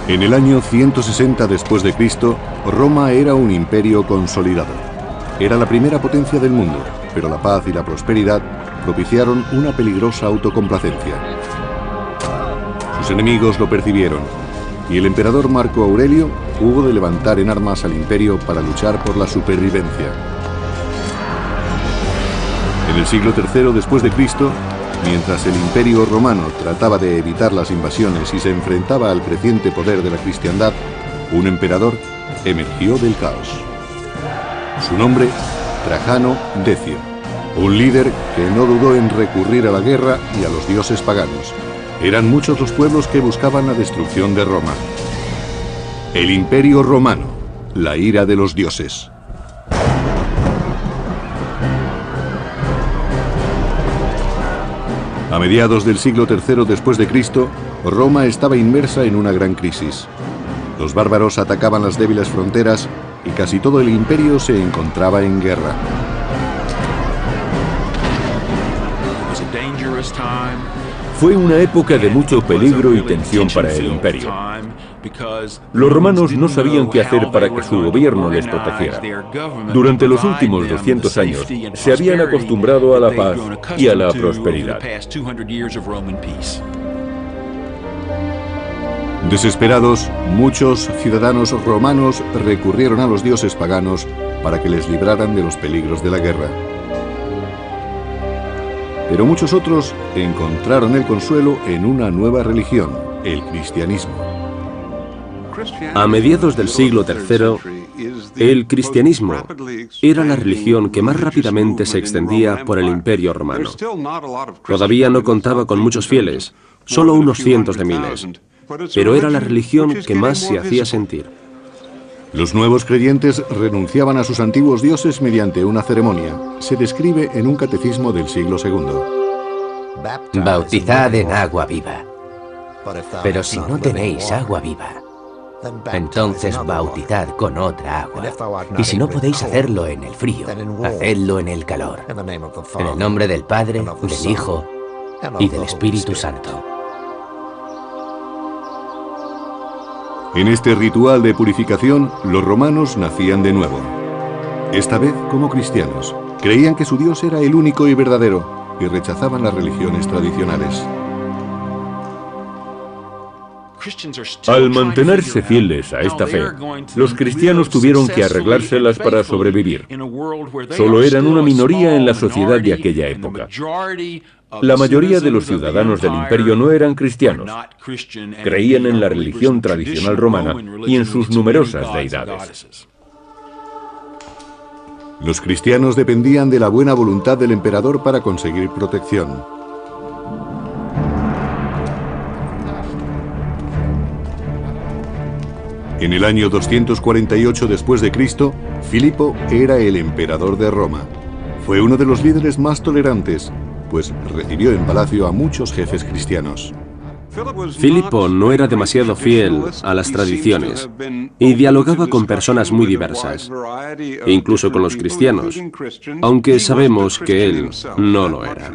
En el año 160 después de Cristo, Roma era un imperio consolidado. Era la primera potencia del mundo, pero la paz y la prosperidad propiciaron una peligrosa autocomplacencia. Sus enemigos lo percibieron, y el emperador Marco Aurelio hubo de levantar en armas al imperio para luchar por la supervivencia. En el siglo III después de Cristo, mientras el imperio romano trataba de evitar las invasiones y se enfrentaba al creciente poder de la cristiandad, un emperador emergió del caos. Su nombre, Trajano Decio, un líder que no dudó en recurrir a la guerra y a los dioses paganos. Eran muchos los pueblos que buscaban la destrucción de Roma. El Imperio Romano, la ira de los dioses. A mediados del siglo III después de Cristo, Roma estaba inmersa en una gran crisis. Los bárbaros atacaban las débiles fronteras y casi todo el imperio se encontraba en guerra. Fue una época de mucho peligro y tensión para el imperio. Los romanos no sabían qué hacer para que su gobierno les protegiera. Durante los últimos 200 años se habían acostumbrado a la paz y a la prosperidad. Desesperados, muchos ciudadanos romanos recurrieron a los dioses paganos para que les libraran de los peligros de la guerra. Pero muchos otros encontraron el consuelo en una nueva religión, el cristianismo. A mediados del siglo III, el cristianismo era la religión que más rápidamente se extendía por el Imperio Romano. Todavía no contaba con muchos fieles, solo unos cientos de miles, pero era la religión que más se hacía sentir. Los nuevos creyentes renunciaban a sus antiguos dioses mediante una ceremonia. Se describe en un catecismo del siglo II. Bautizad en agua viva. Pero si no tenéis agua viva, entonces bautizad con otra agua. Y si no podéis hacerlo en el frío, hacedlo en el calor. En el nombre del Padre, del Hijo y del Espíritu Santo. En este ritual de purificación, los romanos nacían de nuevo. Esta vez como cristianos. Creían que su Dios era el único y verdadero y rechazaban las religiones tradicionales. Al mantenerse fieles a esta fe, los cristianos tuvieron que arreglárselas para sobrevivir. Solo eran una minoría en la sociedad de aquella época. La mayoría de los ciudadanos del imperio no eran cristianos. Creían en la religión tradicional romana y en sus numerosas deidades. Los cristianos dependían de la buena voluntad del emperador para conseguir protección. En el año 248 después de Cristo, Filipo era el emperador de Roma. Fue uno de los líderes más tolerantes, pues recibió en palacio a muchos jefes cristianos. Filipo no era demasiado fiel a las tradiciones y dialogaba con personas muy diversas, incluso con los cristianos, aunque sabemos que él no lo era.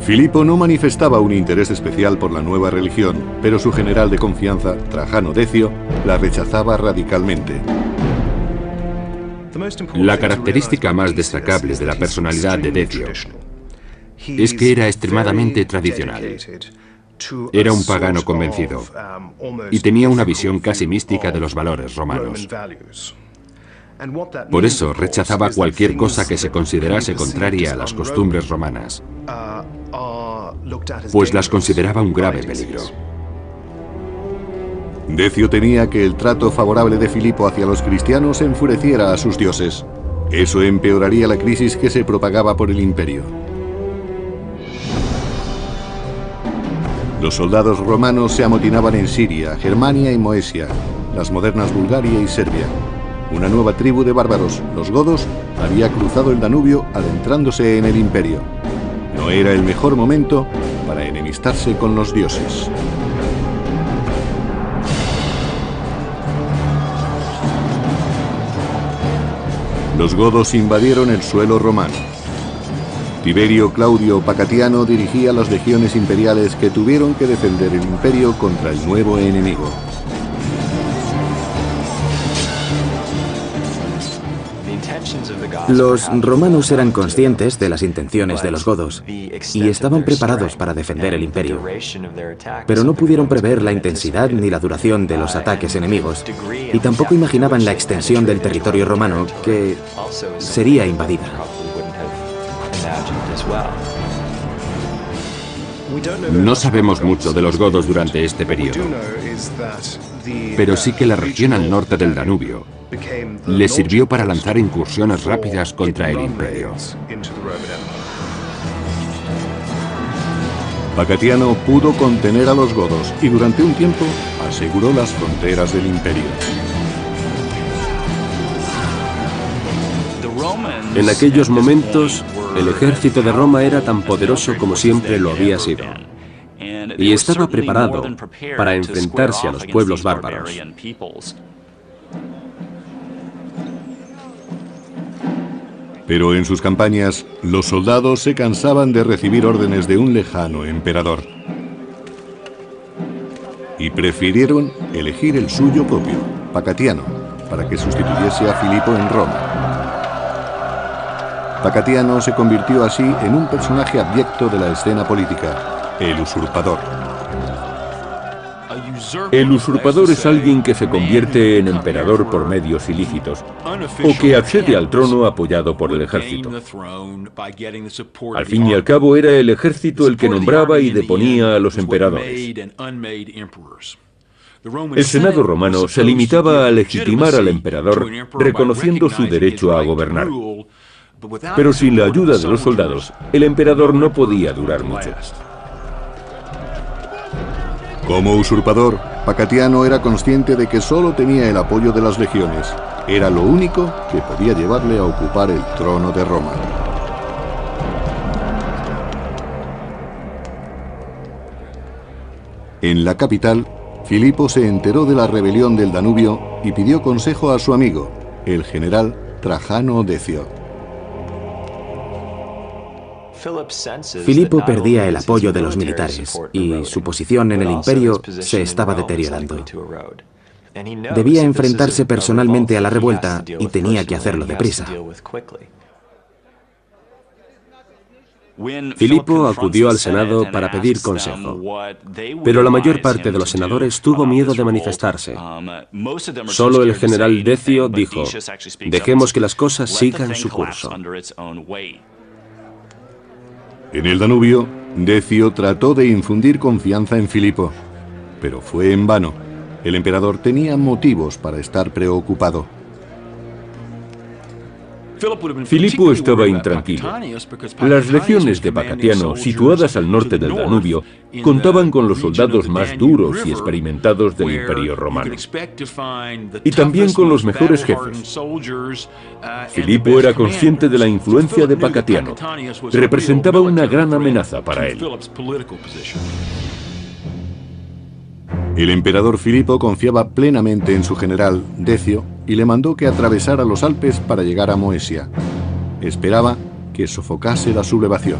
Filipo no manifestaba un interés especial por la nueva religión, pero su general de confianza, Trajano Decio, la rechazaba radicalmente. La característica más destacable de la personalidad de Decio es que era extremadamente tradicional. Era un pagano convencido y tenía una visión casi mística de los valores romanos. Por eso rechazaba cualquier cosa que se considerase contraria a las costumbres romanas, pues las consideraba un grave peligro. Decio temía que el trato favorable de Filipo hacia los cristianos enfureciera a sus dioses. Eso empeoraría la crisis que se propagaba por el imperio. Los soldados romanos se amotinaban en Siria, Germania y Moesia, las modernas Bulgaria y Serbia. Una nueva tribu de bárbaros, los godos, había cruzado el Danubio adentrándose en el imperio. No era el mejor momento para enemistarse con los dioses. Los godos invadieron el suelo romano. Tiberio Claudio Pacatiano dirigía las legiones imperiales que tuvieron que defender el imperio contra el nuevo enemigo. Los romanos eran conscientes de las intenciones de los godos y estaban preparados para defender el imperio, pero no pudieron prever la intensidad ni la duración de los ataques enemigos y tampoco imaginaban la extensión del territorio romano que sería invadida. No sabemos mucho de los godos durante este periodo, pero sí que la región al norte del Danubio les sirvió para lanzar incursiones rápidas contra el imperio. Pacatiano pudo contener a los godos y durante un tiempo aseguró las fronteras del imperio. En aquellos momentos, el ejército de Roma era tan poderoso como siempre lo había sido, y estaba preparado para enfrentarse a los pueblos bárbaros. Pero en sus campañas, los soldados se cansaban de recibir órdenes de un lejano emperador y prefirieron elegir el suyo propio, Pacatiano, para que sustituyese a Filipo en Roma. Pacatiano se convirtió así en un personaje abyecto de la escena política, el usurpador. El usurpador es alguien que se convierte en emperador por medios ilícitos, o que accede al trono apoyado por el ejército. Al fin y al cabo, era el ejército el que nombraba y deponía a los emperadores. El Senado romano se limitaba a legitimar al emperador, reconociendo su derecho a gobernar. Pero sin la ayuda de los soldados, el emperador no podía durar mucho. Como usurpador, Pacatiano era consciente de que solo tenía el apoyo de las legiones. Era lo único que podía llevarle a ocupar el trono de Roma. En la capital, Filipo se enteró de la rebelión del Danubio y pidió consejo a su amigo, el general Trajano Decio. Filipo perdía el apoyo de los militares y su posición en el imperio se estaba deteriorando. Debía enfrentarse personalmente a la revuelta y tenía que hacerlo deprisa. Filipo acudió al Senado para pedir consejo, pero la mayor parte de los senadores tuvo miedo de manifestarse. Solo el general Decio dijo: dejemos que las cosas sigan su curso. En el Danubio, Decio trató de infundir confianza en Filipo, pero fue en vano. El emperador tenía motivos para estar preocupado. Filipo estaba intranquilo. Las legiones de Pacatiano, situadas al norte del Danubio, contaban con los soldados más duros y experimentados del Imperio Romano, y también con los mejores jefes. Filipo era consciente de la influencia de Pacatiano. Representaba una gran amenaza para él. El emperador Filipo confiaba plenamente en su general, Decio, y le mandó que atravesara los Alpes para llegar a Moesia. Esperaba que sofocase la sublevación.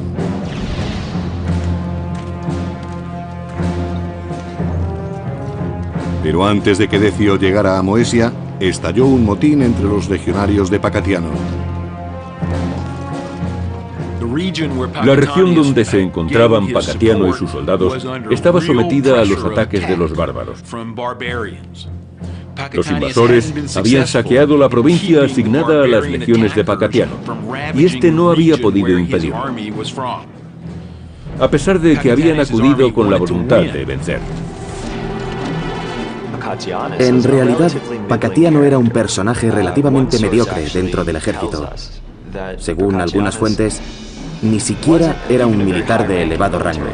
Pero antes de que Decio llegara a Moesia, estalló un motín entre los legionarios de Pacatiano. La región donde se encontraban Pacatiano y sus soldados estaba sometida a los ataques de los bárbaros. Los invasores habían saqueado la provincia asignada a las legiones de Pacatiano, y este no había podido impedirlo, a pesar de que habían acudido con la voluntad de vencer. En realidad, Pacatiano era un personaje relativamente mediocre dentro del ejército. Según algunas fuentes, ni siquiera era un militar de elevado rango.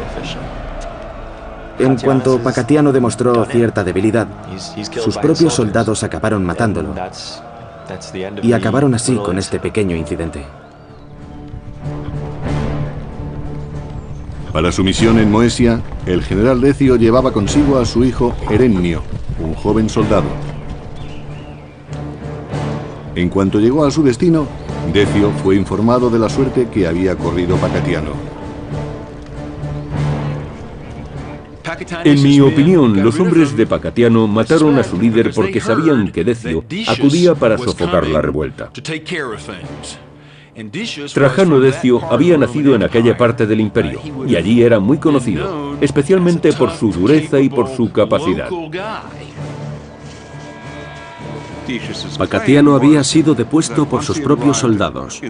En cuanto Pacatiano demostró cierta debilidad, sus propios soldados acabaron matándolo, y acabaron así con este pequeño incidente. Para su misión en Moesia, el general Decio llevaba consigo a su hijo Herennio, un joven soldado. En cuanto llegó a su destino, Decio fue informado de la suerte que había corrido Pacatiano. En mi opinión, los hombres de Pacatiano mataron a su líder porque sabían que Decio acudía para sofocar la revuelta. Trajano Decio había nacido en aquella parte del imperio y allí era muy conocido, especialmente por su dureza y por su capacidad. Pacatiano había sido depuesto por sus propios soldados,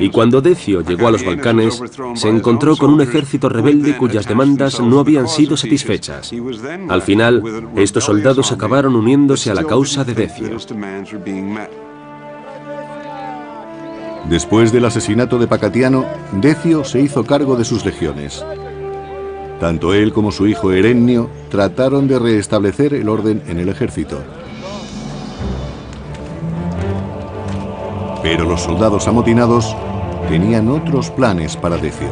y cuando Decio llegó a los Balcanes, se encontró con un ejército rebelde cuyas demandas no habían sido satisfechas. Al final, estos soldados acabaron uniéndose a la causa de Decio. Después del asesinato de Pacatiano, Decio se hizo cargo de sus legiones. Tanto él como su hijo Herennio trataron de restablecer el orden en el ejército. Pero los soldados amotinados tenían otros planes para Decio.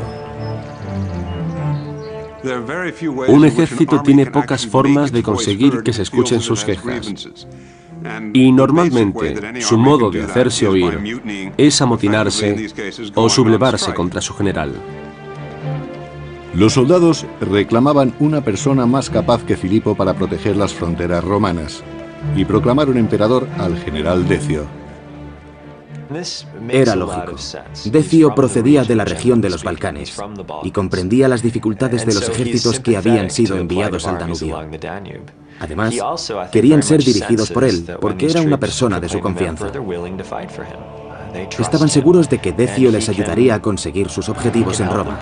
Un ejército tiene pocas formas de conseguir que se escuchen sus quejas. Y normalmente su modo de hacerse oír es amotinarse o sublevarse contra su general. Los soldados reclamaban una persona más capaz que Filipo para proteger las fronteras romanas y proclamaron emperador al general Decio. Era lógico. Decio procedía de la región de los Balcanes y comprendía las dificultades de los ejércitos que habían sido enviados al Danubio. Además, querían ser dirigidos por él, porque era una persona de su confianza. Estaban seguros de que Decio les ayudaría a conseguir sus objetivos en Roma.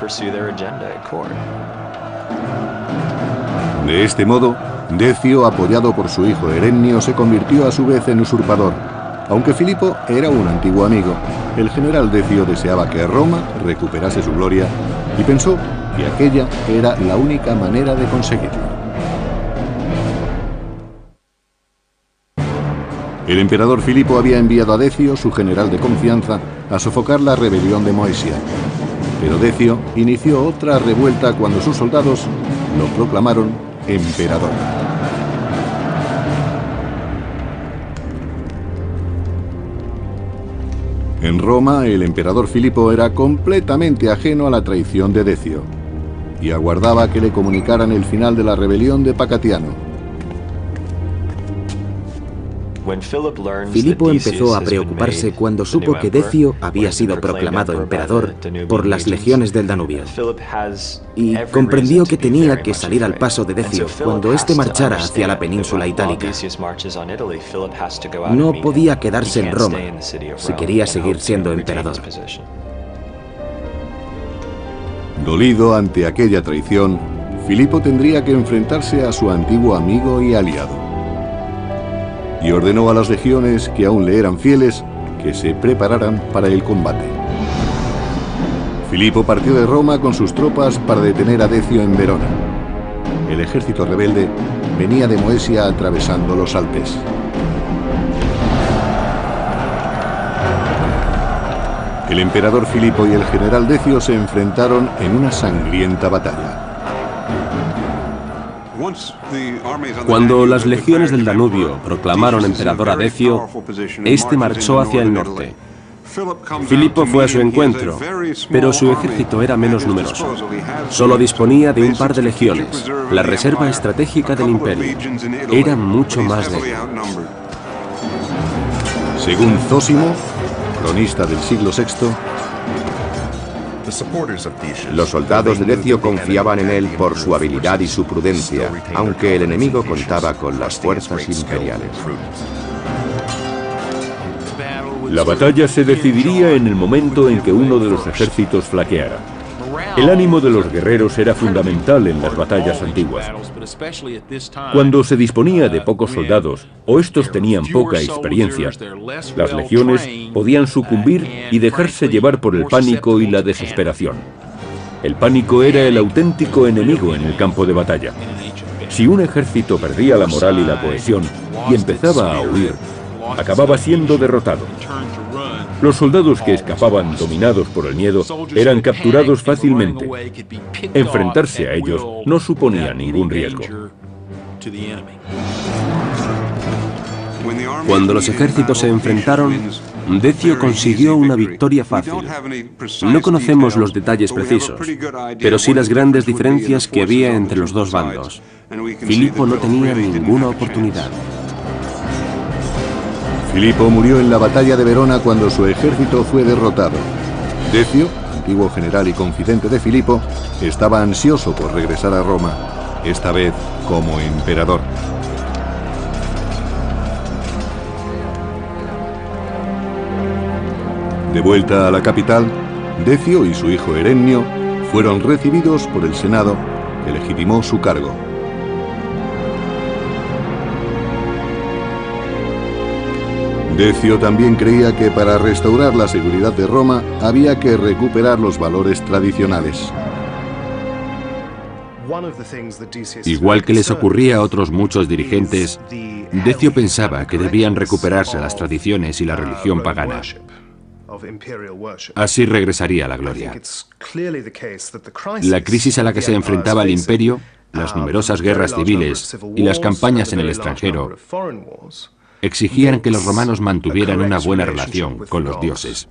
De este modo, Decio, apoyado por su hijo Herennio, se convirtió a su vez en usurpador. Aunque Filipo era un antiguo amigo, el general Decio deseaba que Roma recuperase su gloria y pensó que aquella era la única manera de conseguirlo. El emperador Filipo había enviado a Decio, su general de confianza, a sofocar la rebelión de Moesia. Pero Decio inició otra revuelta cuando sus soldados lo proclamaron emperador. En Roma, el emperador Filipo era completamente ajeno a la traición de Decio y aguardaba que le comunicaran el final de la rebelión de Pacatiano. Filipo empezó a preocuparse cuando supo que Decio había sido proclamado emperador por las legiones del Danubio y comprendió que tenía que salir al paso de Decio cuando éste marchara hacia la península itálica. No podía quedarse en Roma si quería seguir siendo emperador. Dolido ante aquella traición, Filipo tendría que enfrentarse a su antiguo amigo y aliado. Y ordenó a las legiones que aún le eran fieles que se prepararan para el combate. Filipo partió de Roma con sus tropas para detener a Decio en Verona. El ejército rebelde venía de Moesia atravesando los Alpes. El emperador Filipo y el general Decio se enfrentaron en una sangrienta batalla. Cuando las legiones del Danubio proclamaron emperador a Decio, este marchó hacia el norte. Filipo fue a su encuentro, pero su ejército era menos numeroso. Solo disponía de un par de legiones, la reserva estratégica del imperio. Era mucho más débil. Según Zósimo, cronista del siglo VI, los soldados de Decio confiaban en él por su habilidad y su prudencia, aunque el enemigo contaba con las fuerzas imperiales. La batalla se decidiría en el momento en que uno de los ejércitos flaqueara. El ánimo de los guerreros era fundamental en las batallas antiguas. Cuando se disponía de pocos soldados, o estos tenían poca experiencia, las legiones podían sucumbir y dejarse llevar por el pánico y la desesperación. El pánico era el auténtico enemigo en el campo de batalla. Si un ejército perdía la moral y la cohesión y empezaba a huir, acababa siendo derrotado. Los soldados que escapaban dominados por el miedo eran capturados fácilmente. Enfrentarse a ellos no suponía ningún riesgo. Cuando los ejércitos se enfrentaron, Decio consiguió una victoria fácil. No conocemos los detalles precisos, pero sí las grandes diferencias que había entre los dos bandos. Filipo no tenía ninguna oportunidad. Filipo murió en la batalla de Verona cuando su ejército fue derrotado. Decio, antiguo general y confidente de Filipo, estaba ansioso por regresar a Roma, esta vez como emperador. De vuelta a la capital, Decio y su hijo Herennio fueron recibidos por el Senado, que legitimó su cargo. Decio también creía que para restaurar la seguridad de Roma había que recuperar los valores tradicionales. Igual que les ocurría a otros muchos dirigentes, Decio pensaba que debían recuperarse las tradiciones y la religión pagana. Así regresaría a la gloria. La crisis a la que se enfrentaba el imperio, las numerosas guerras civiles y las campañas en el extranjero exigían que los romanos mantuvieran una buena relación con los dioses.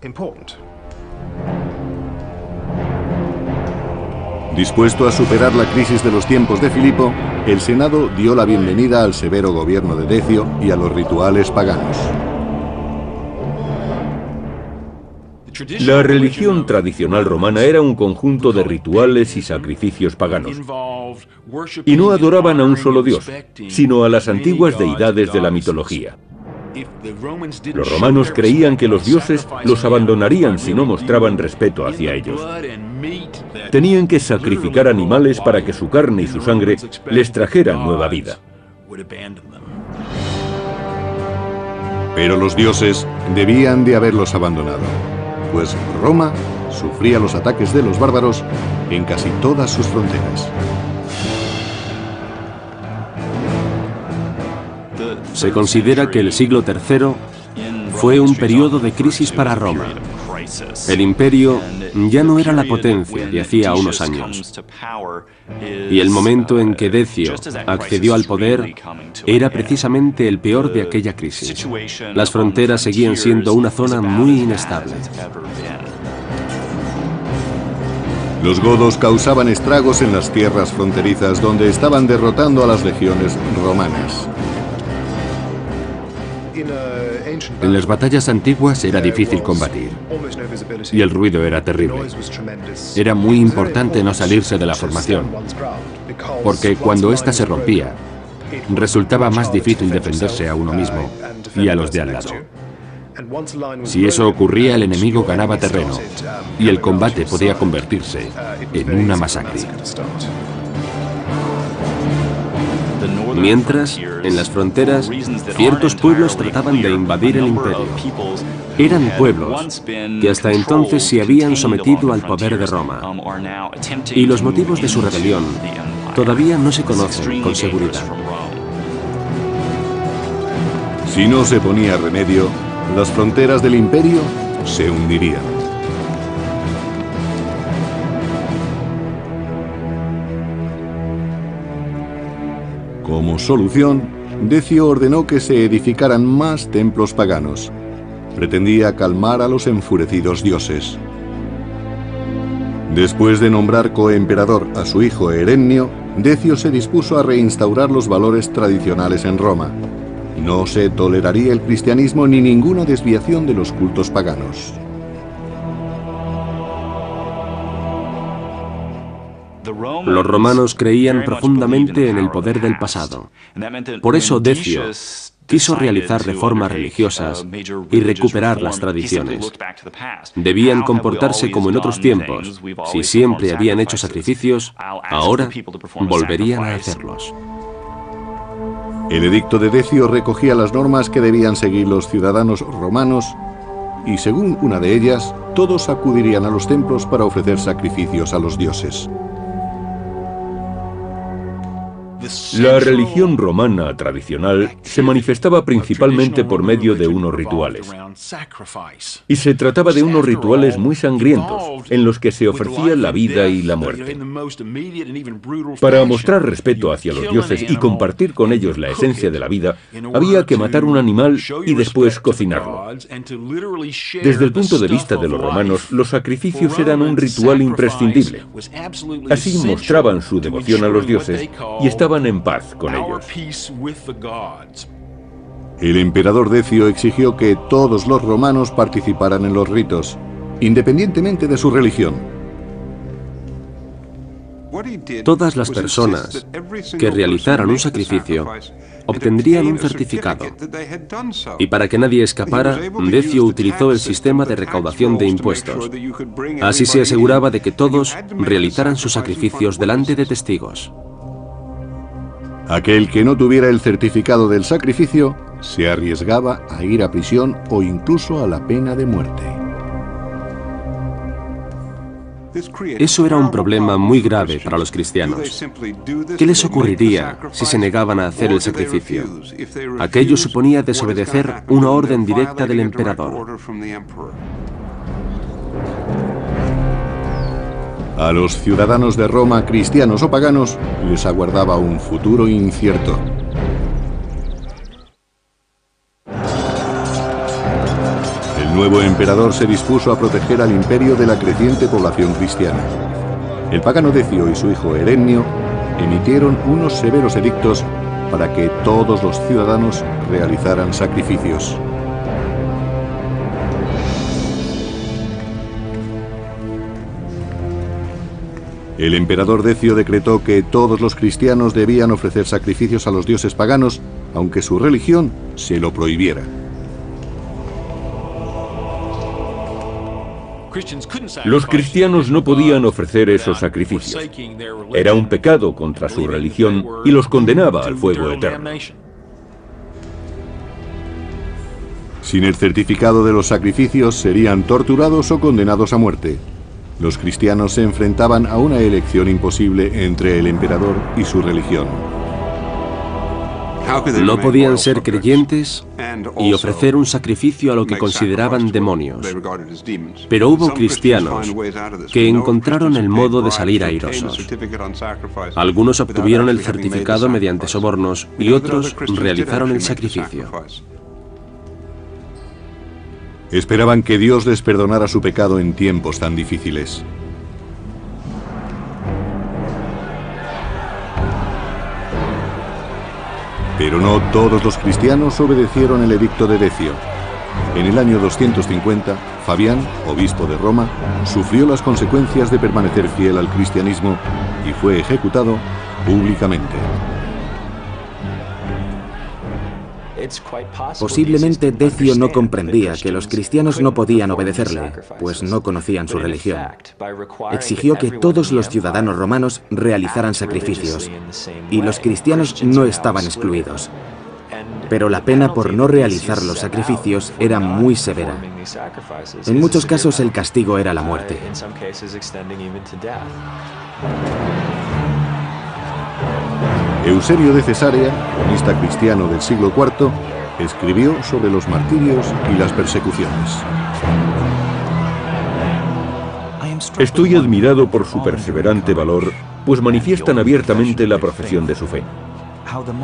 Dispuesto a superar la crisis de los tiempos de Filipo, el Senado dio la bienvenida al severo gobierno de Decio y a los rituales paganos. La religión tradicional romana era un conjunto de rituales y sacrificios paganos. Y no adoraban a un solo dios, sino a las antiguas deidades de la mitología. Los romanos creían que los dioses los abandonarían si no mostraban respeto hacia ellos. Tenían que sacrificar animales para que su carne y su sangre les trajeran nueva vida. Pero los dioses debían de haberlos abandonado, pues Roma sufría los ataques de los bárbaros en casi todas sus fronteras. Se considera que el siglo III fue un periodo de crisis para Roma. El imperio ya no era la potencia de hacía unos años. Y el momento en que Decio accedió al poder era precisamente el peor de aquella crisis. Las fronteras seguían siendo una zona muy inestable. Los godos causaban estragos en las tierras fronterizas donde estaban derrotando a las legiones romanas. En las batallas antiguas era difícil combatir y el ruido era terrible. Era muy importante no salirse de la formación, porque cuando ésta se rompía, resultaba más difícil defenderse a uno mismo y a los de al lado. Si eso ocurría, el enemigo ganaba terreno y el combate podía convertirse en una masacre. Mientras, en las fronteras, ciertos pueblos trataban de invadir el imperio. Eran pueblos que hasta entonces se habían sometido al poder de Roma. Y los motivos de su rebelión todavía no se conocen con seguridad. Si no se ponía remedio, las fronteras del imperio se hundirían. Como solución, Decio ordenó que se edificaran más templos paganos. Pretendía calmar a los enfurecidos dioses. Después de nombrar coemperador a su hijo Herennio, Decio se dispuso a reinstaurar los valores tradicionales en Roma. No se toleraría el cristianismo ni ninguna desviación de los cultos paganos. Los romanos creían profundamente en el poder del pasado. Por eso Decio quiso realizar reformas religiosas y recuperar las tradiciones. Debían comportarse como en otros tiempos. Si siempre habían hecho sacrificios, ahora volverían a hacerlos. El edicto de Decio recogía las normas que debían seguir los ciudadanos romanos y, según una de ellas, todos acudirían a los templos para ofrecer sacrificios a los dioses. La religión romana tradicional se manifestaba principalmente por medio de unos rituales. Y se trataba de unos rituales muy sangrientos, en los que se ofrecía la vida y la muerte. Para mostrar respeto hacia los dioses y compartir con ellos la esencia de la vida, había que matar un animal y después cocinarlo. Desde el punto de vista de los romanos, los sacrificios eran un ritual imprescindible. Así mostraban su devoción a los dioses y estaban en paz con ellos. El emperador Decio exigió que todos los romanos participaran en los ritos, independientemente de su religión. Todas las personas que realizaran un sacrificio obtendrían un certificado. Y para que nadie escapara, Decio utilizó el sistema de recaudación de impuestos. Así se aseguraba de que todos realizaran sus sacrificios delante de testigos. Aquel que no tuviera el certificado del sacrificio se arriesgaba a ir a prisión o incluso a la pena de muerte. Eso era un problema muy grave para los cristianos. ¿Qué les ocurriría si se negaban a hacer el sacrificio? Aquello suponía desobedecer una orden directa del emperador. A los ciudadanos de Roma, cristianos o paganos, les aguardaba un futuro incierto. El nuevo emperador se dispuso a proteger al imperio de la creciente población cristiana. El pagano Decio y su hijo Herennio emitieron unos severos edictos para que todos los ciudadanos realizaran sacrificios. El emperador Decio decretó que todos los cristianos debían ofrecer sacrificios a los dioses paganos, aunque su religión se lo prohibiera. Los cristianos no podían ofrecer esos sacrificios. Era un pecado contra su religión y los condenaba al fuego eterno. Sin el certificado de los sacrificios, serían torturados o condenados a muerte. Los cristianos se enfrentaban a una elección imposible entre el emperador y su religión. No podían ser creyentes y ofrecer un sacrificio a lo que consideraban demonios. Pero hubo cristianos que encontraron el modo de salir airosos. Algunos obtuvieron el certificado mediante sobornos y otros realizaron el sacrificio. Esperaban que Dios les perdonara su pecado en tiempos tan difíciles. Pero no todos los cristianos obedecieron el edicto de Decio. En el año 250, Fabián, obispo de Roma, sufrió las consecuencias de permanecer fiel al cristianismo y fue ejecutado públicamente. Posiblemente Decio no comprendía que los cristianos no podían obedecerle, pues no conocían su religión. Exigió que todos los ciudadanos romanos realizaran sacrificios, y los cristianos no estaban excluidos. Pero la pena por no realizar los sacrificios era muy severa. En muchos casos el castigo era la muerte. Eusebio de Cesarea, cronista cristiano del siglo IV, escribió sobre los martirios y las persecuciones. Estoy admirado por su perseverante valor, pues manifiestan abiertamente la profesión de su fe.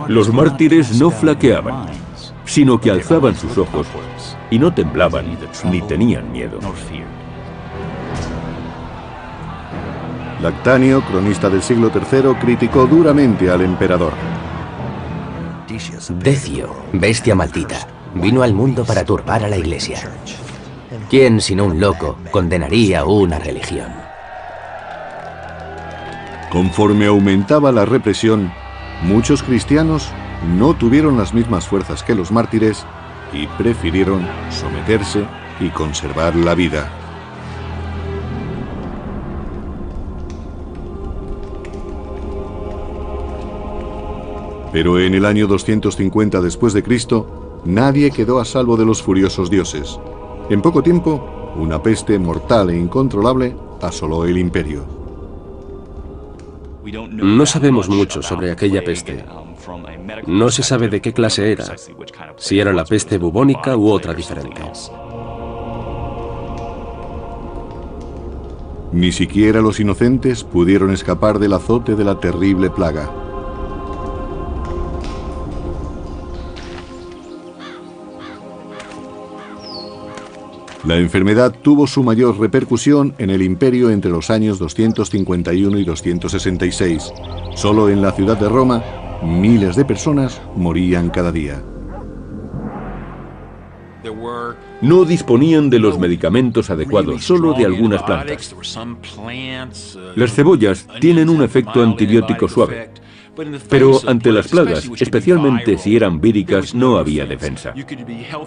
Los mártires no flaqueaban, sino que alzaban sus ojos y no temblaban ni tenían miedo. Lactanio, cronista del siglo III, criticó duramente al emperador. Decio, bestia maldita, vino al mundo para turbar a la Iglesia. ¿Quién, sino un loco, condenaría una religión? Conforme aumentaba la represión, muchos cristianos no tuvieron las mismas fuerzas que los mártires y prefirieron someterse y conservar la vida. Pero en el año 250 después de Cristo, nadie quedó a salvo de los furiosos dioses. En poco tiempo, una peste mortal e incontrolable asoló el imperio. No sabemos mucho sobre aquella peste. No se sabe de qué clase era, si era la peste bubónica u otra diferente. Ni siquiera los inocentes pudieron escapar del azote de la terrible plaga. La enfermedad tuvo su mayor repercusión en el imperio entre los años 251 y 266. Solo en la ciudad de Roma, miles de personas morían cada día. No disponían de los medicamentos adecuados, solo de algunas plantas. Las cebollas tienen un efecto antibiótico suave, pero ante las plagas, especialmente si eran víricas, no había defensa.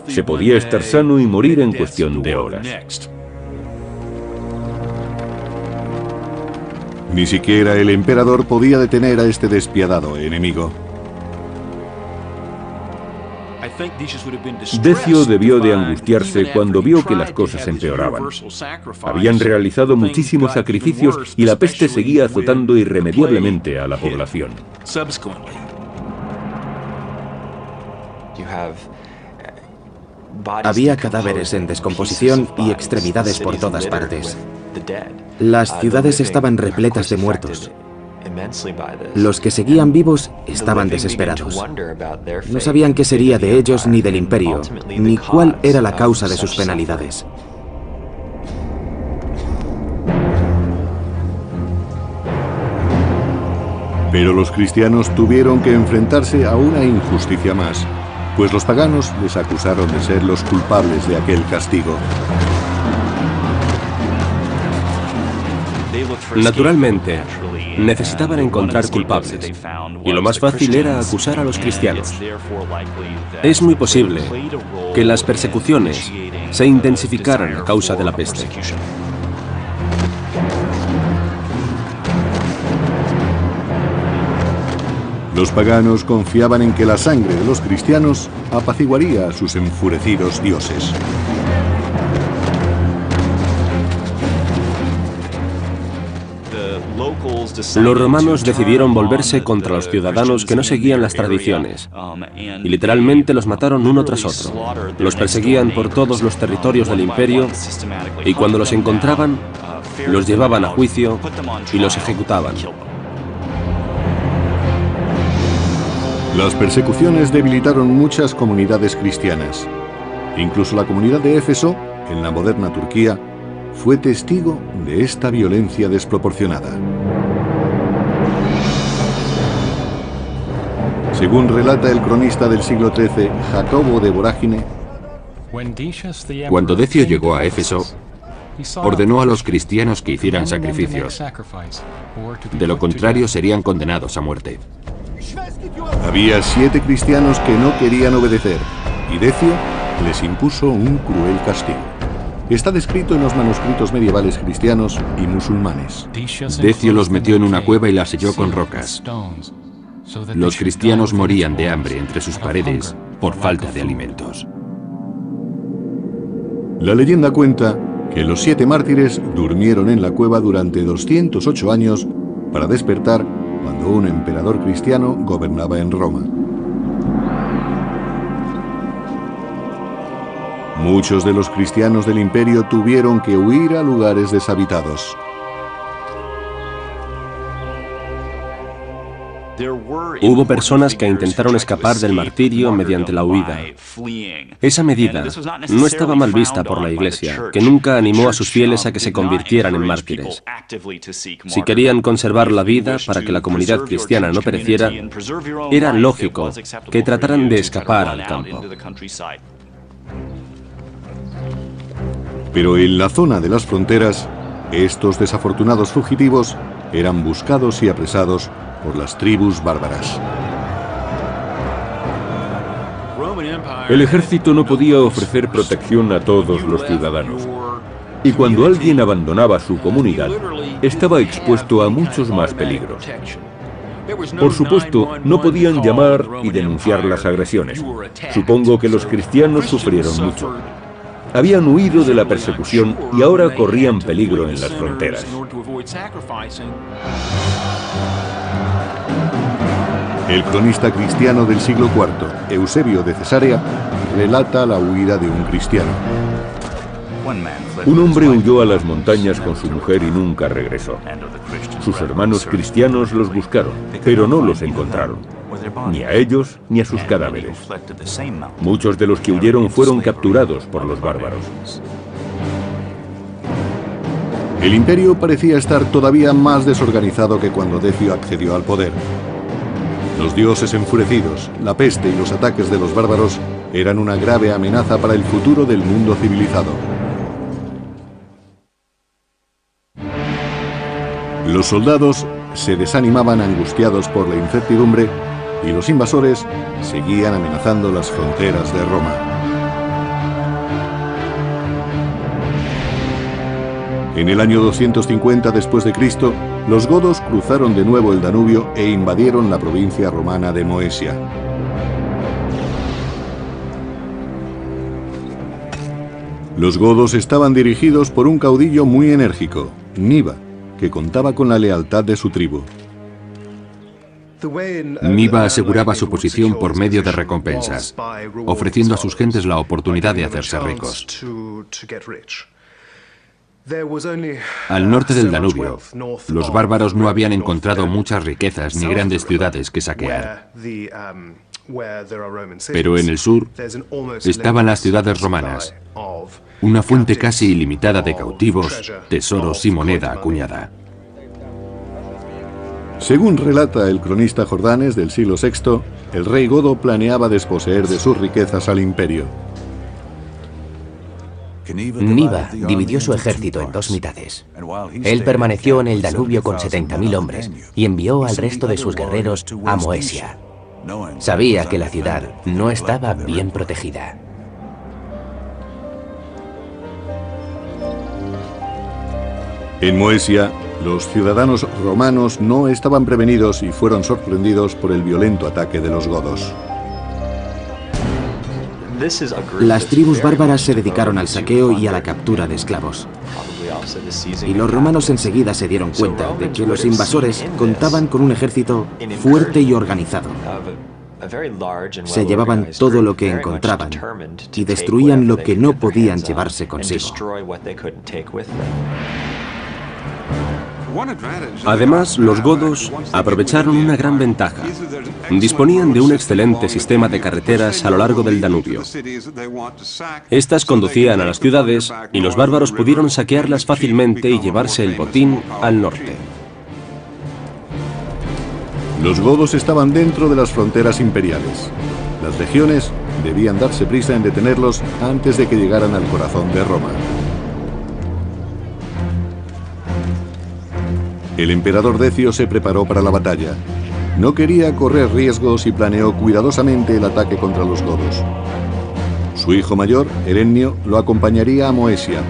Se podía estar sano y morir en cuestión de horas. Ni siquiera el emperador podía detener a este despiadado enemigo. Decio debió de angustiarse cuando vio que las cosas empeoraban. Habían realizado muchísimos sacrificios y la peste seguía azotando irremediablemente a la población. Había cadáveres en descomposición y extremidades por todas partes. Las ciudades estaban repletas de muertos. Los que seguían vivos estaban desesperados. No sabían qué sería de ellos ni del imperio, ni cuál era la causa de sus penalidades. Pero los cristianos tuvieron que enfrentarse a una injusticia más, pues los paganos les acusaron de ser los culpables de aquel castigo. Naturalmente, necesitaban encontrar culpables, y lo más fácil era acusar a los cristianos. Es muy posible que las persecuciones se intensificaran a causa de la peste. Los paganos confiaban en que la sangre de los cristianos apaciguaría a sus enfurecidos dioses. Los romanos decidieron volverse contra los ciudadanos que no seguían las tradiciones, y literalmente los mataron uno tras otro. Los perseguían por todos los territorios del imperio, y cuando los encontraban, los llevaban a juicio y los ejecutaban. Las persecuciones debilitaron muchas comunidades cristianas. Incluso la comunidad de Éfeso, en la moderna Turquía, fue testigo de esta violencia desproporcionada. Según relata el cronista del siglo XIII, Jacobo de Vorágine, cuando Decio llegó a Éfeso, ordenó a los cristianos que hicieran sacrificios. De lo contrario, serían condenados a muerte. Había 7 cristianos que no querían obedecer, y Decio les impuso un cruel castigo. Está descrito en los manuscritos medievales cristianos y musulmanes. Decio los metió en una cueva y la selló con rocas. Los cristianos morían de hambre entre sus paredes por falta de alimentos. La leyenda cuenta que los 7 mártires durmieron en la cueva durante 208 años para despertar cuando un emperador cristiano gobernaba en Roma. Muchos de los cristianos del imperio tuvieron que huir a lugares deshabitados. Hubo personas que intentaron escapar del martirio mediante la huida. Esa medida no estaba mal vista por la Iglesia, que nunca animó a sus fieles a que se convirtieran en mártires. Si querían conservar la vida para que la comunidad cristiana no pereciera, era lógico que trataran de escapar al campo. Pero en la zona de las fronteras, estos desafortunados fugitivos eran buscados y apresados por las tribus bárbaras. El ejército no podía ofrecer protección a todos los ciudadanos. Y cuando alguien abandonaba su comunidad, estaba expuesto a muchos más peligros. Por supuesto, no podían llamar y denunciar las agresiones. Supongo que los cristianos sufrieron mucho. Habían huido de la persecución y ahora corrían peligro en las fronteras. El cronista cristiano del siglo IV, Eusebio de Cesarea, relata la huida de un cristiano. Un hombre huyó a las montañas con su mujer y nunca regresó. Sus hermanos cristianos los buscaron, pero no los encontraron, ni a ellos ni a sus cadáveres. Muchos de los que huyeron fueron capturados por los bárbaros. El imperio parecía estar todavía más desorganizado que cuando Decio accedió al poder. Los dioses enfurecidos, la peste y los ataques de los bárbaros eran una grave amenaza para el futuro del mundo civilizado. Los soldados se desanimaban angustiados por la incertidumbre y los invasores seguían amenazando las fronteras de Roma. En el año 250 después de Cristo, los godos cruzaron de nuevo el Danubio e invadieron la provincia romana de Moesia. Los godos estaban dirigidos por un caudillo muy enérgico, Niba, que contaba con la lealtad de su tribu. Niba aseguraba su posición por medio de recompensas, ofreciendo a sus gentes la oportunidad de hacerse ricos. Al norte del Danubio, los bárbaros no habían encontrado muchas riquezas ni grandes ciudades que saquear. Pero en el sur estaban las ciudades romanas, una fuente casi ilimitada de cautivos, tesoros y moneda acuñada. Según relata el cronista Jordanes del siglo VI, el rey godo planeaba desposeer de sus riquezas al imperio. Niba dividió su ejército en dos mitades. Él permaneció en el Danubio con 70.000 hombres y envió al resto de sus guerreros a Moesia. Sabía que la ciudad no estaba bien protegida. En Moesia, los ciudadanos romanos no estaban prevenidos y fueron sorprendidos por el violento ataque de los godos. Las tribus bárbaras se dedicaron al saqueo y a la captura de esclavos. Y los romanos enseguida se dieron cuenta de que los invasores contaban con un ejército fuerte y organizado. Se llevaban todo lo que encontraban y destruían lo que no podían llevarse consigo. Además, los godos aprovecharon una gran ventaja. Disponían de un excelente sistema de carreteras a lo largo del Danubio. Estas conducían a las ciudades y los bárbaros pudieron saquearlas fácilmente y llevarse el botín al norte. Los godos estaban dentro de las fronteras imperiales. Las legiones debían darse prisa en detenerlos antes de que llegaran al corazón de Roma. El emperador Decio se preparó para la batalla. No quería correr riesgos y planeó cuidadosamente el ataque contra los godos. Su hijo mayor, Herennio, lo acompañaría a Moesia,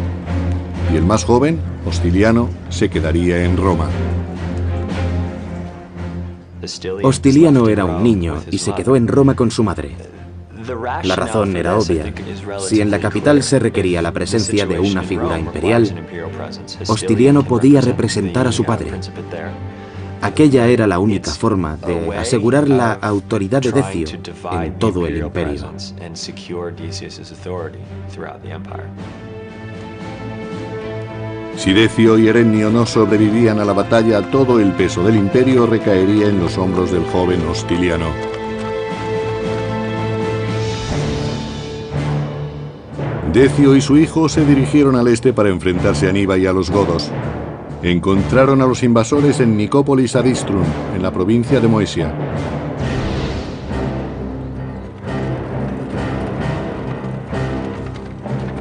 y el más joven, Hostiliano, se quedaría en Roma. Hostiliano era un niño y se quedó en Roma con su madre. La razón era obvia. Si en la capital se requería la presencia de una figura imperial, Hostiliano podía representar a su padre. Aquella era la única forma de asegurar la autoridad de Decio en todo el imperio. Si Decio y Herennio no sobrevivían a la batalla, todo el peso del imperio recaería en los hombros del joven Hostiliano. Decio y su hijo se dirigieron al este para enfrentarse a Niba y a los godos. Encontraron a los invasores en Nicópolis Adistrum, en la provincia de Moesia.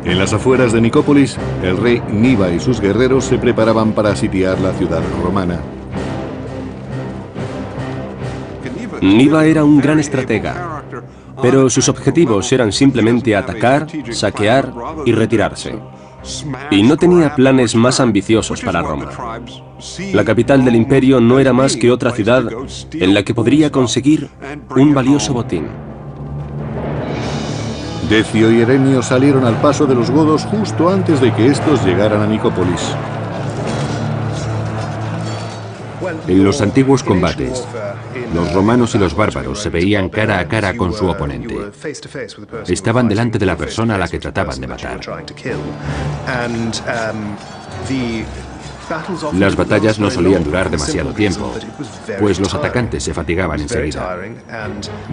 En las afueras de Nicópolis, el rey Niba y sus guerreros se preparaban para sitiar la ciudad romana. Niba era un gran estratega, pero sus objetivos eran simplemente atacar, saquear y retirarse. Y no tenía planes más ambiciosos para Roma. La capital del imperio no era más que otra ciudad en la que podría conseguir un valioso botín. Decio y Erenio salieron al paso de los godos justo antes de que estos llegaran a Nicópolis. En los antiguos combates, los romanos y los bárbaros se veían cara a cara con su oponente. Estaban delante de la persona a la que trataban de matar. Las batallas no solían durar demasiado tiempo, pues los atacantes se fatigaban enseguida.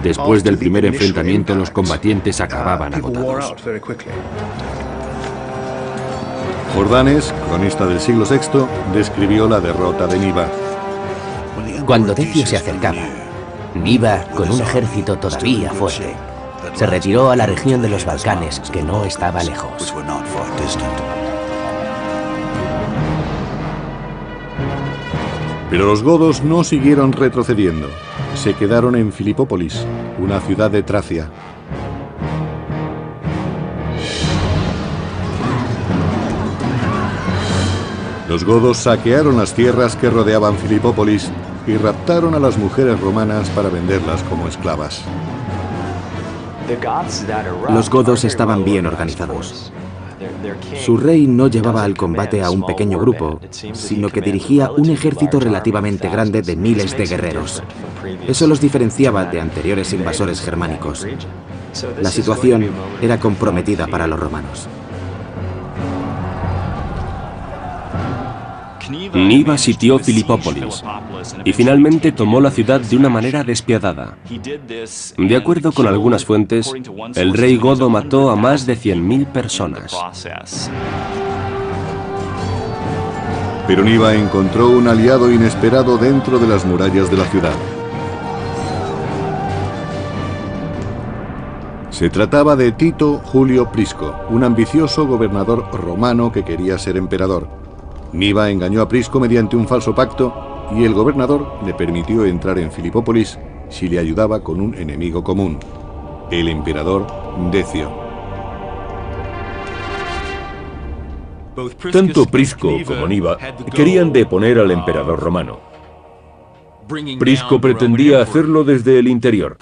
Después del primer enfrentamiento, los combatientes acababan agotados. Jordanes, cronista del siglo VI, describió la derrota de Niva. Cuando Decio se acercaba, Niva, con un ejército todavía fuerte, se retiró a la región de los Balcanes, que no estaba lejos. Pero los godos no siguieron retrocediendo. Se quedaron en Filipópolis, una ciudad de Tracia. Los godos saquearon las tierras que rodeaban Filipópolis y raptaron a las mujeres romanas para venderlas como esclavas. Los godos estaban bien organizados. Su rey no llevaba al combate a un pequeño grupo, sino que dirigía un ejército relativamente grande de miles de guerreros. Eso los diferenciaba de anteriores invasores germánicos. La situación era comprometida para los romanos. Niva sitió Filipópolis y finalmente tomó la ciudad de una manera despiadada. De acuerdo con algunas fuentes, el rey godo mató a más de 100.000 personas. Pero Niva encontró un aliado inesperado dentro de las murallas de la ciudad. Se trataba de Tito Julio Prisco, un ambicioso gobernador romano que quería ser emperador. Niva engañó a Prisco mediante un falso pacto y el gobernador le permitió entrar en Filipópolis si le ayudaba con un enemigo común, el emperador Decio. Tanto Prisco como Niva querían deponer al emperador romano. Prisco pretendía hacerlo desde el interior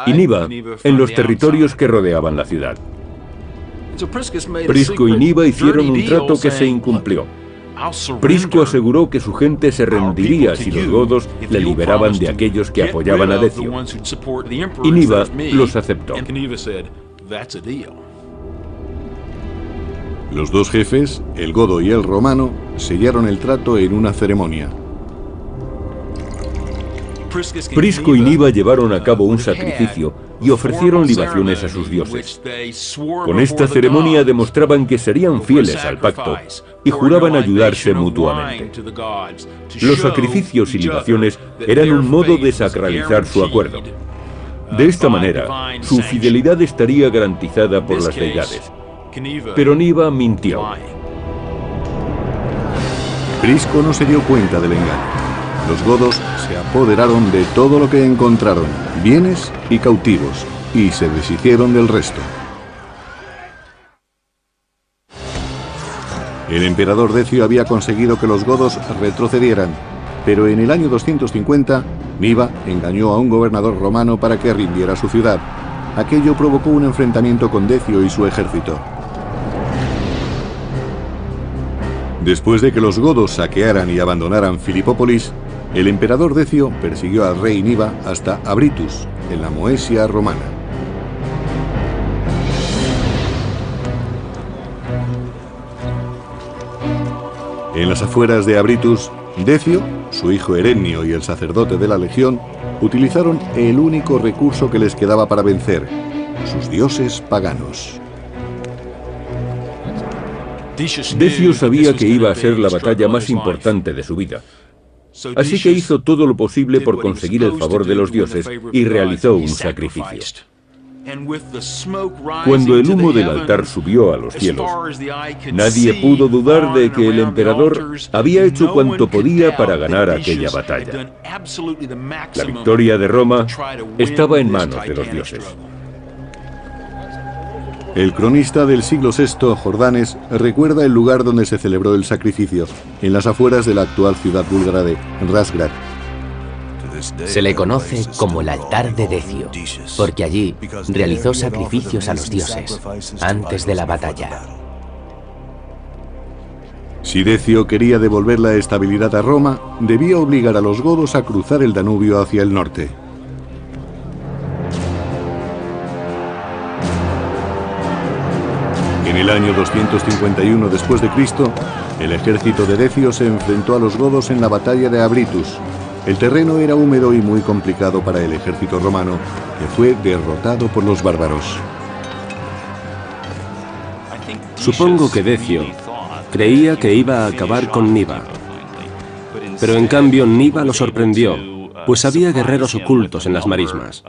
y Niva en los territorios que rodeaban la ciudad. Prisco y Niva hicieron un trato que se incumplió. Prisco aseguró que su gente se rendiría si los godos le liberaban de aquellos que apoyaban a Decio, y Niva los aceptó. Los dos jefes, el godo y el romano, sellaron el trato en una ceremonia. Prisco y Niva llevaron a cabo un sacrificio y ofrecieron libaciones a sus dioses. Con esta ceremonia demostraban que serían fieles al pacto y juraban ayudarse mutuamente. Los sacrificios y libaciones eran un modo de sacralizar su acuerdo. De esta manera, su fidelidad estaría garantizada por las deidades. Pero Niva mintió. Prisco no se dio cuenta del engaño. Los godos se apoderaron de todo lo que encontraron, bienes y cautivos, y se deshicieron del resto. El emperador Decio había conseguido que los godos retrocedieran, pero en el año 250, Niva engañó a un gobernador romano para que rindiera su ciudad. Aquello provocó un enfrentamiento con Decio y su ejército. Después de que los godos saquearan y abandonaran Filipópolis, el emperador Decio persiguió al rey Niva hasta Abritus, en la Moesia romana. En las afueras de Abritus, Decio, su hijo Erenio y el sacerdote de la legión utilizaron el único recurso que les quedaba para vencer, sus dioses paganos. Decio sabía que iba a ser la batalla más importante de su vida. Así que hizo todo lo posible por conseguir el favor de los dioses y realizó un sacrificio. Cuando el humo del altar subió a los cielos, nadie pudo dudar de que el emperador había hecho cuanto podía para ganar aquella batalla. La victoria de Roma estaba en manos de los dioses. El cronista del siglo VI, Jordanes, recuerda el lugar donde se celebró el sacrificio, en las afueras de la actual ciudad búlgara de Razgrad. Se le conoce como el altar de Decio, porque allí realizó sacrificios a los dioses antes de la batalla. Si Decio quería devolver la estabilidad a Roma, debía obligar a los godos a cruzar el Danubio hacia el norte. En el año 251 después de Cristo, el ejército de Decio se enfrentó a los godos en la batalla de Abritus. El terreno era húmedo y muy complicado para el ejército romano, que fue derrotado por los bárbaros. Supongo que Decio creía que iba a acabar con Niba. Pero en cambio Niba lo sorprendió, pues había guerreros ocultos en las marismas.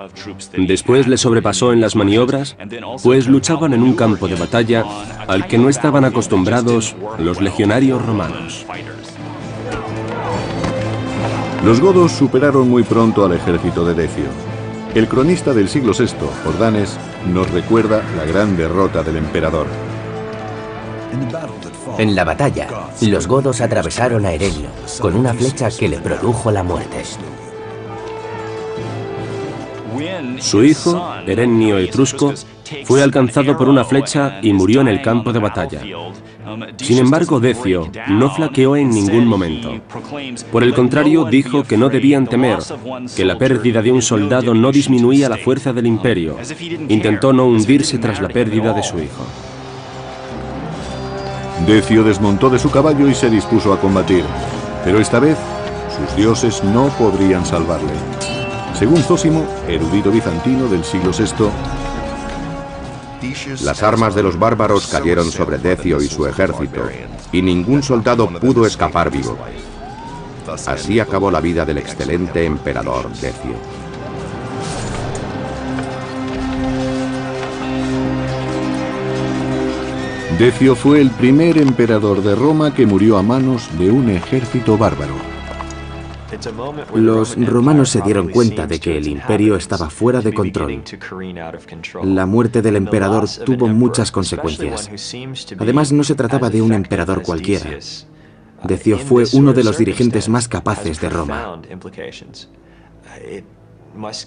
Después le sobrepasó en las maniobras, pues luchaban en un campo de batalla al que no estaban acostumbrados los legionarios romanos. Los godos superaron muy pronto al ejército de Decio. El cronista del siglo VI, Jordanes, nos recuerda la gran derrota del emperador. En la batalla, los godos atravesaron a Erenio con una flecha que le produjo la muerte. Su hijo, Erenio Etrusco, fue alcanzado por una flecha y murió en el campo de batalla. Sin embargo, Decio no flaqueó en ningún momento. Por el contrario, dijo que no debían temer, que la pérdida de un soldado no disminuía la fuerza del imperio. Intentó no hundirse tras la pérdida de su hijo. Decio desmontó de su caballo y se dispuso a combatir, pero esta vez sus dioses no podrían salvarle. Según Zósimo, erudito bizantino del siglo VI, las armas de los bárbaros cayeron sobre Decio y su ejército, y ningún soldado pudo escapar vivo. Así acabó la vida del excelente emperador Decio. Decio fue el primer emperador de Roma que murió a manos de un ejército bárbaro. Los romanos se dieron cuenta de que el imperio estaba fuera de control. La muerte del emperador tuvo muchas consecuencias. Además, no se trataba de un emperador cualquiera. Decio fue uno de los dirigentes más capaces de Roma.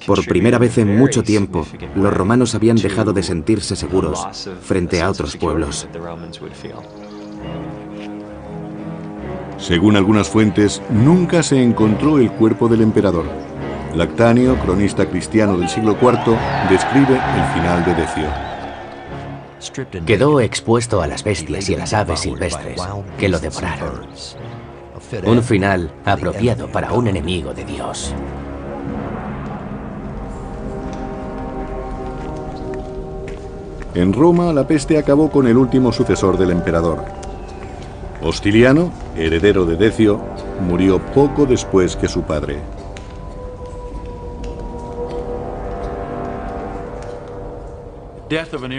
Por primera vez en mucho tiempo, los romanos habían dejado de sentirse seguros frente a otros pueblos. Según algunas fuentes, nunca se encontró el cuerpo del emperador. Lactanio, cronista cristiano del siglo IV, describe el final de Decio. Quedó expuesto a las bestias y a las aves silvestres, que lo devoraron. Un final apropiado para un enemigo de Dios. En Roma, la peste acabó con el último sucesor del emperador. Hostiliano, heredero de Decio, murió poco después que su padre.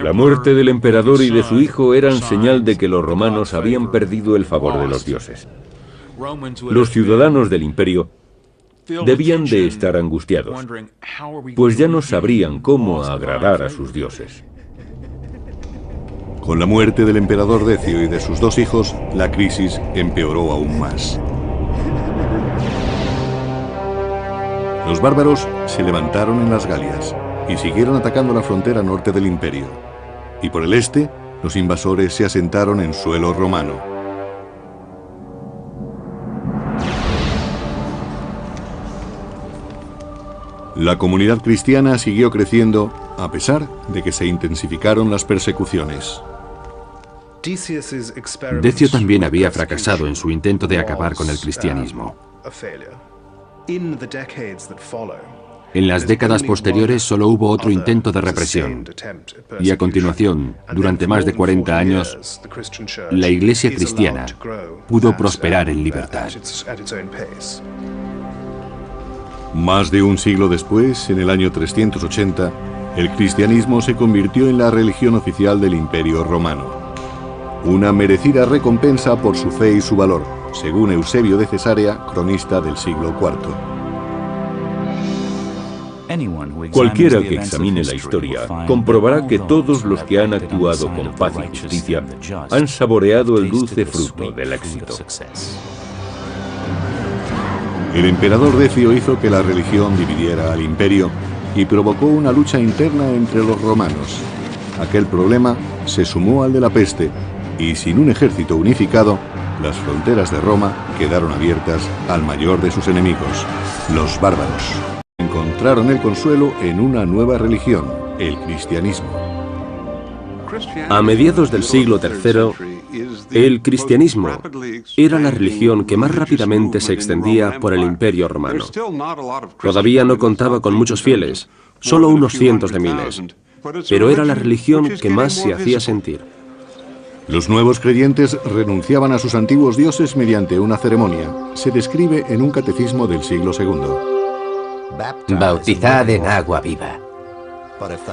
La muerte del emperador y de su hijo eran señal de que los romanos habían perdido el favor de los dioses. Los ciudadanos del imperio debían de estar angustiados, pues ya no sabrían cómo agradar a sus dioses. Con la muerte del emperador Decio y de sus dos hijos, la crisis empeoró aún más. Los bárbaros se levantaron en las Galias y siguieron atacando la frontera norte del imperio. Y por el este, los invasores se asentaron en suelo romano. La comunidad cristiana siguió creciendo a pesar de que se intensificaron las persecuciones. Decio también había fracasado en su intento de acabar con el cristianismo. En las décadas posteriores solo hubo otro intento de represión. Y a continuación, durante más de 40 años, la Iglesia cristiana pudo prosperar en libertad. Más de un siglo después, en el año 380, el cristianismo se convirtió en la religión oficial del Imperio Romano. Una merecida recompensa por su fe y su valor, según Eusebio de Cesarea, cronista del siglo IV. Cualquiera que examine la historia comprobará que todos los que han actuado con paz y justicia han saboreado el dulce fruto del éxito. El emperador Decio hizo que la religión dividiera al imperio y provocó una lucha interna entre los romanos. Aquel problema se sumó al de la peste y sin un ejército unificado, las fronteras de Roma quedaron abiertas al mayor de sus enemigos, los bárbaros. Encontraron el consuelo en una nueva religión, el cristianismo. A mediados del siglo III, el cristianismo era la religión que más rápidamente se extendía por el Imperio Romano. Todavía no contaba con muchos fieles, solo unos cientos de miles, pero era la religión que más se hacía sentir. Los nuevos creyentes renunciaban a sus antiguos dioses mediante una ceremonia. Se describe en un catecismo del siglo II. Bautizad en agua viva.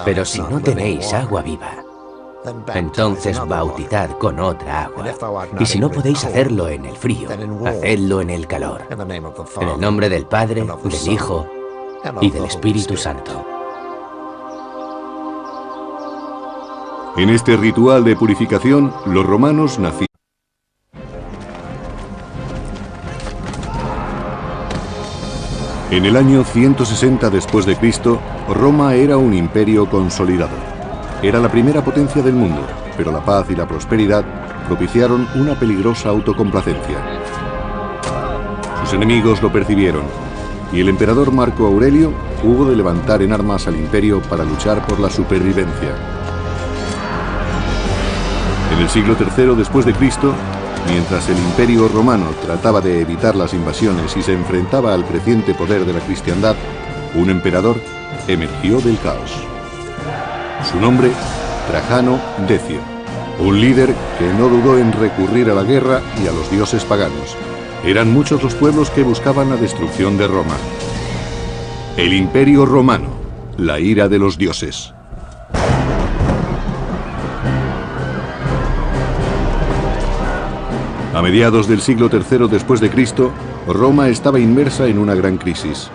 Pero si no tenéis agua viva, entonces bautizad con otra agua. Y si no podéis hacerlo en el frío, hacedlo en el calor. En el nombre del Padre, del Hijo y del Espíritu Santo. En este ritual de purificación, los romanos nacieron. En el año 160 después de Cristo, Roma era un imperio consolidado. Era la primera potencia del mundo, pero la paz y la prosperidad propiciaron una peligrosa autocomplacencia. Sus enemigos lo percibieron, y el emperador Marco Aurelio hubo de levantar en armas al imperio para luchar por la supervivencia. En el siglo III después de Cristo, mientras el Imperio Romano trataba de evitar las invasiones y se enfrentaba al creciente poder de la cristiandad, un emperador emergió del caos. Su nombre, Trajano Decio, un líder que no dudó en recurrir a la guerra y a los dioses paganos. Eran muchos los pueblos que buscaban la destrucción de Roma. El Imperio Romano, la ira de los dioses. A mediados del siglo III después de Cristo, Roma estaba inmersa en una gran crisis.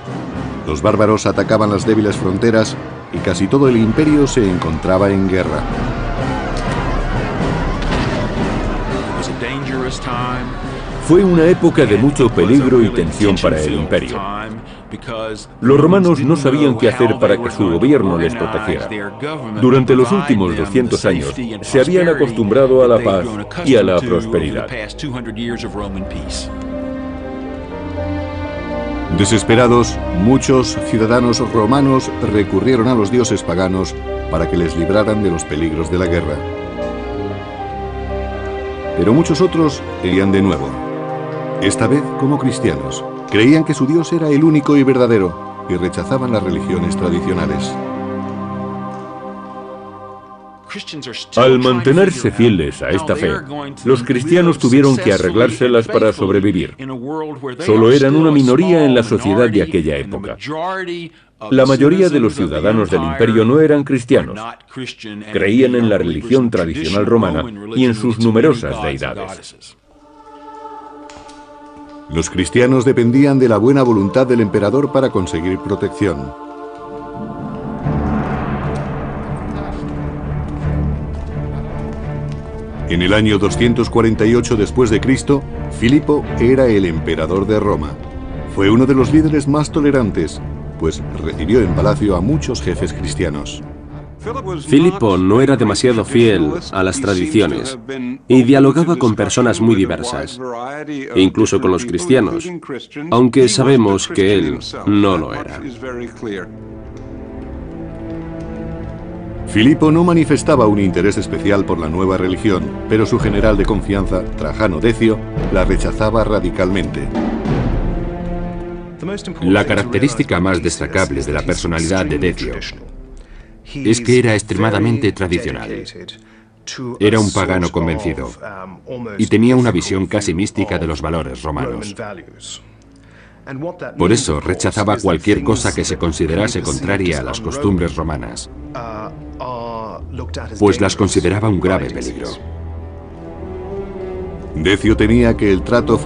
Los bárbaros atacaban las débiles fronteras y casi todo el imperio se encontraba en guerra. Fue una época de mucho peligro y tensión para el imperio. Los romanos no sabían qué hacer para que su gobierno les protegiera. Durante los últimos 200 años se habían acostumbrado a la paz y a la prosperidad. Desesperados, muchos ciudadanos romanos recurrieron a los dioses paganos para que les libraran de los peligros de la guerra. Pero muchos otros creían de nuevo, esta vez como cristianos. Creían que su Dios era el único y verdadero y rechazaban las religiones tradicionales. Al mantenerse fieles a esta fe, los cristianos tuvieron que arreglárselas para sobrevivir. Solo eran una minoría en la sociedad de aquella época. La mayoría de los ciudadanos del imperio no eran cristianos. Creían en la religión tradicional romana y en sus numerosas deidades. Los cristianos dependían de la buena voluntad del emperador para conseguir protección. En el año 248 después de Cristo, Filipo era el emperador de Roma. Fue uno de los líderes más tolerantes, pues recibió en palacio a muchos jefes cristianos. Filipo no era demasiado fiel a las tradiciones y dialogaba con personas muy diversas, incluso con los cristianos, aunque sabemos que él no lo era. Filipo no manifestaba un interés especial por la nueva religión, pero su general de confianza, Trajano Decio, la rechazaba radicalmente. La característica más destacable de la personalidad de Decio es que era extremadamente tradicional. Era un pagano convencido y tenía una visión casi mística de los valores romanos. Por eso rechazaba cualquier cosa que se considerase contraria a las costumbres romanas, pues las consideraba un grave peligro. Decio tenía que el trato